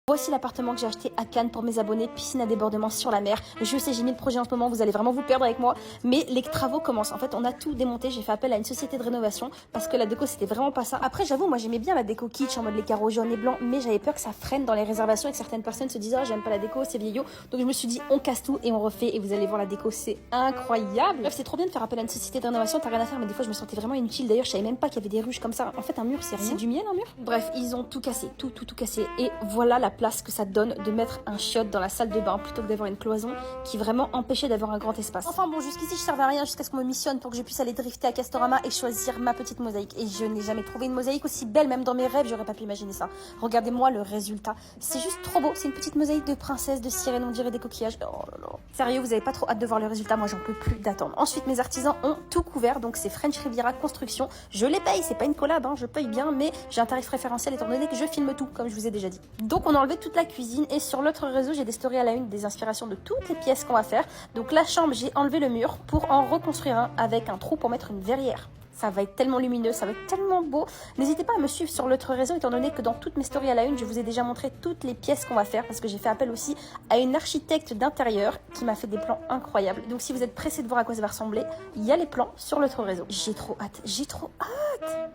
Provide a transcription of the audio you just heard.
Voici l'appartement que j'ai acheté à Cannes pour mes abonnés, piscine à débordement sur la mer. Je sais, j'ai mis le projet en ce moment, vous allez vraiment vous perdre avec moi, mais les travaux commencent. En fait, on a tout démonté, j'ai fait appel à une société de rénovation parce que la déco c'était vraiment pas ça. Après, j'avoue, moi j'aimais bien la déco kitsch en mode les carreaux jaunes et blancs, mais j'avais peur que ça freine dans les réservations et que certaines personnes se disent "Ah, j'aime pas la déco, c'est vieillot." Donc je me suis dit on casse tout et on refait et vous allez voir la déco, c'est incroyable. Bref, c'est trop bien de faire appel à une société de rénovation, t'as rien à faire, mais des fois je me sentais vraiment inutile. D'ailleurs, je savais même pas qu'il y avait des ruches comme ça. En fait, un mur c'est rien. C'est du miel un mur. Bref, ils ont tout cassé, tout cassé et voilà la place que ça donne de mettre un chiotte dans la salle de bain plutôt que d'avoir une cloison qui vraiment empêchait d'avoir un grand espace. Enfin bon, jusqu'ici je servais à rien jusqu'à ce qu'on me missionne pour que je puisse aller drifter à Castorama et choisir ma petite mosaïque. Et je n'ai jamais trouvé une mosaïque aussi belle, même dans mes rêves, j'aurais pas pu imaginer ça. Regardez-moi le résultat. C'est juste trop beau. C'est une petite mosaïque de princesse, de sirène, on dirait des coquillages. Oh là là. Sérieux, vous avez pas trop hâte de voir le résultat, moi j'en peux plus d'attendre. Ensuite, mes artisans ont tout couvert, donc c'est French Riviera Construction. Je les paye, c'est pas une collab, hein, je paye bien, mais j'ai un tarif préférentiel étant donné que je filme tout, comme je vous ai déjà dit. Donc on a enlevé toute la cuisine et sur l'autre réseau, j'ai des stories à la une, des inspirations de toutes les pièces qu'on va faire. Donc la chambre, j'ai enlevé le mur pour en reconstruire un avec un trou pour mettre une verrière. Ça va être tellement lumineux, ça va être tellement beau. N'hésitez pas à me suivre sur l'autre réseau, étant donné que dans toutes mes stories à la une, je vous ai déjà montré toutes les pièces qu'on va faire, parce que j'ai fait appel aussi à une architecte d'intérieur qui m'a fait des plans incroyables. Donc si vous êtes pressé de voir à quoi ça va ressembler, il y a les plans sur l'autre réseau. J'ai trop hâte, j'ai trop hâte.